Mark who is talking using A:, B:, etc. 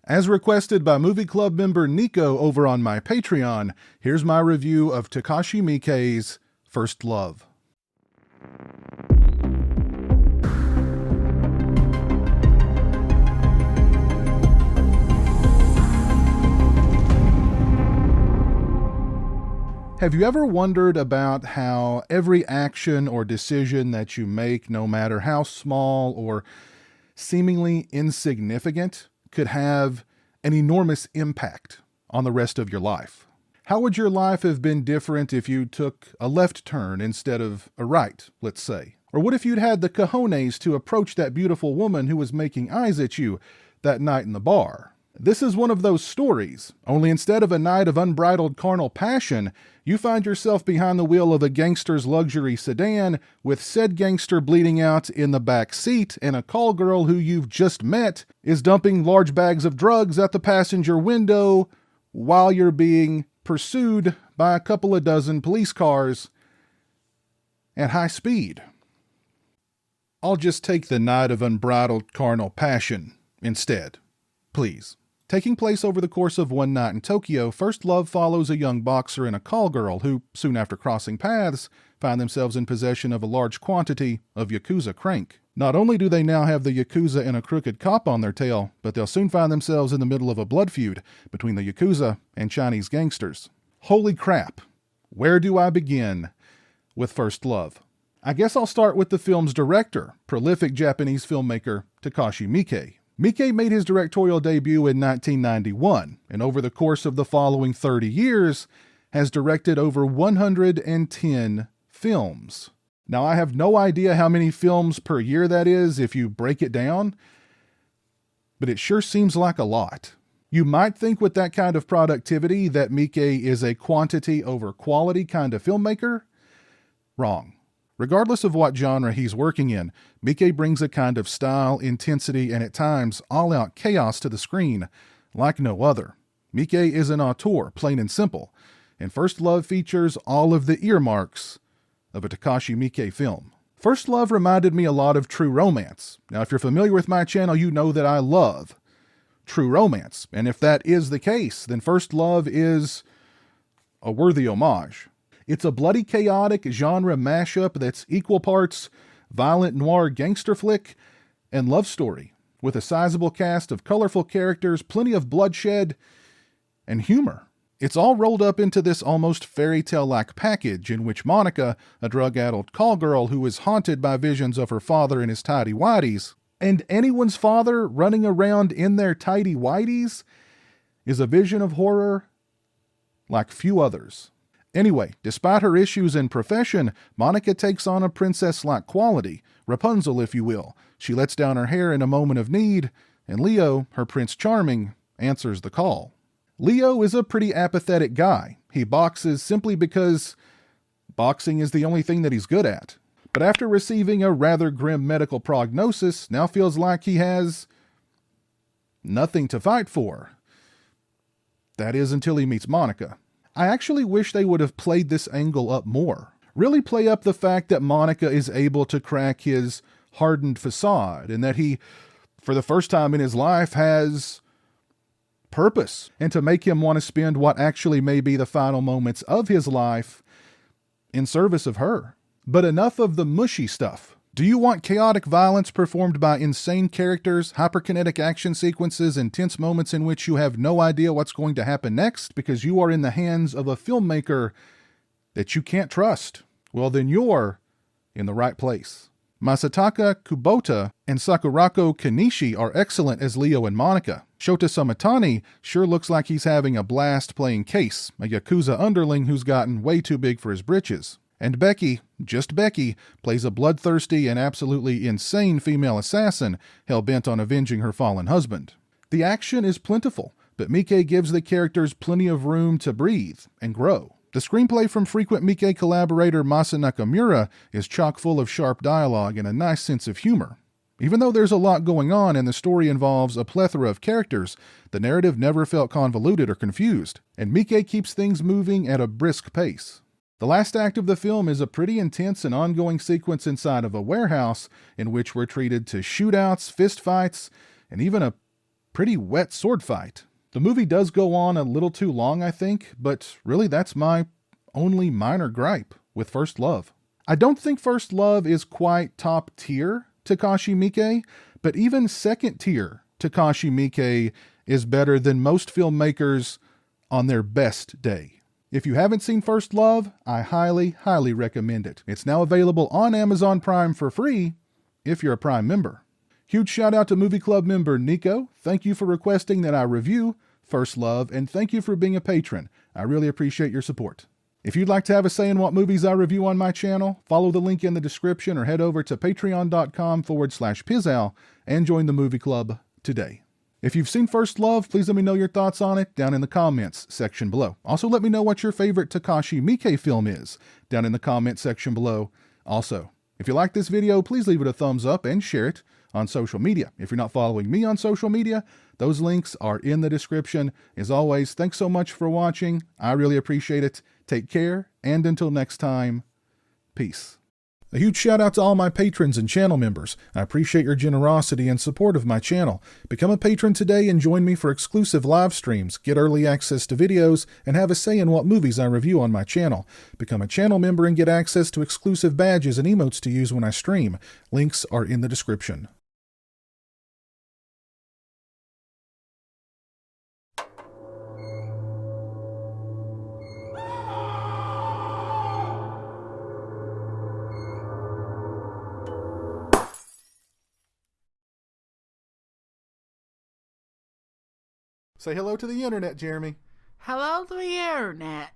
A: As requested by Movie Club member Nico over on my Patreon, here's my review of Takashi Miike's First Love. Have you ever wondered about how every action or decision that you make, no matter how small or seemingly insignificant, could have an enormous impact on the rest of your life? How would your life have been different if you took a left turn instead of a right, let's say? Or what if you'd had the cojones to approach that beautiful woman who was making eyes at you that night in the bar? This is one of those stories, only instead of a night of unbridled carnal passion, you find yourself behind the wheel of a gangster's luxury sedan with said gangster bleeding out in the back seat, and a call girl who you've just met is dumping large bags of drugs at the passenger window while you're being pursued by a couple of dozen police cars at high speed. I'll just take the night of unbridled carnal passion instead, please. Taking place over the course of one night in Tokyo, First Love follows a young boxer and a call girl who, soon after crossing paths, find themselves in possession of a large quantity of Yakuza crank. Not only do they now have the Yakuza and a crooked cop on their tail, but they'll soon find themselves in the middle of a blood feud between the Yakuza and Chinese gangsters. Holy crap! Where do I begin with First Love? I guess I'll start with the film's director, prolific Japanese filmmaker Takashi Miike. Miike made his directorial debut in 1991, and over the course of the following 30 years, has directed over 110 films. Now, I have no idea how many films per year that is if you break it down, but it sure seems like a lot. You might think with that kind of productivity that Miike is a quantity over quality kind of filmmaker. Wrong. Regardless of what genre he's working in, Miike brings a kind of style, intensity, and at times all-out chaos to the screen like no other. Miike is an auteur, plain and simple, and First Love features all of the earmarks of a Takashi Miike film. First Love reminded me a lot of True Romance. Now, if you're familiar with my channel, you know that I love True Romance, and if that is the case, then First Love is a worthy homage. It's a bloody, chaotic genre mashup that's equal parts violent noir gangster flick and love story, with a sizable cast of colorful characters, plenty of bloodshed, and humor. It's all rolled up into this almost fairy tale-like package in which Monica, a drug-addled call girl who is haunted by visions of her father in his tighty-whities, and anyone's father running around in their tighty-whities, is a vision of horror like few others. Anyway, despite her issues in profession, Monica takes on a princess-like quality, Rapunzel if you will. She lets down her hair in a moment of need, and Leo, her Prince Charming, answers the call. Leo is a pretty apathetic guy. He boxes simply because boxing is the only thing that he's good at. But after receiving a rather grim medical prognosis, now feels like he has nothing to fight for. That is until he meets Monica. I actually wish they would have played this angle up more. Really play up the fact that Monica is able to crack his hardened facade and that he, for the first time in his life, has purpose, and to make him want to spend what actually may be the final moments of his life in service of her. But enough of the mushy stuff. Do you want chaotic violence performed by insane characters, hyperkinetic action sequences, and tense moments in which you have no idea what's going to happen next because you are in the hands of a filmmaker that you can't trust? Well, then you're in the right place. Masataka Kubota and Sakurako Kanishi are excellent as Leo and Monica. Shota Samatani sure looks like he's having a blast playing Case, a Yakuza underling who's gotten way too big for his britches. And Becky, just Becky, plays a bloodthirsty and absolutely insane female assassin hell-bent on avenging her fallen husband. The action is plentiful, but Miike gives the characters plenty of room to breathe and grow. The screenplay from frequent Miike collaborator Masa Nakamura is chock full of sharp dialogue and a nice sense of humor. Even though there's a lot going on and the story involves a plethora of characters, the narrative never felt convoluted or confused, and Miike keeps things moving at a brisk pace. The last act of the film is a pretty intense and ongoing sequence inside of a warehouse in which we're treated to shootouts, fistfights, and even a pretty wet sword fight. The movie does go on a little too long, I think, but really that's my only minor gripe with First Love. I don't think First Love is quite top tier Takashi Miike, but even second tier Takashi Miike is better than most filmmakers on their best day. If you haven't seen First Love, I highly, highly recommend it. It's now available on Amazon Prime for free if you're a Prime member. Huge shout out to Movie Club member Nico. Thank you for requesting that I review First Love, and thank you for being a patron. I really appreciate your support. If you'd like to have a say in what movies I review on my channel, follow the link in the description or head over to patreon.com/pizowell and join the Movie Club today. If you've seen First Love, please let me know your thoughts on it down in the comments section below. Also, let me know what your favorite Takashi Miike film is down in the comment section below. Also, if you like this video, please leave it a thumbs up and share it on social media. If you're not following me on social media, those links are in the description. As always, thanks so much for watching. I really appreciate it. Take care, and until next time, peace. A huge shout out to all my patrons and channel members. I appreciate your generosity and support of my channel. Become a patron today and join me for exclusive live streams, get early access to videos, and have a say in what movies I review on my channel. Become a channel member and get access to exclusive badges and emotes to use when I stream. Links are in the description. Say hello to the internet, Jeremy.
B: Hello to the internet.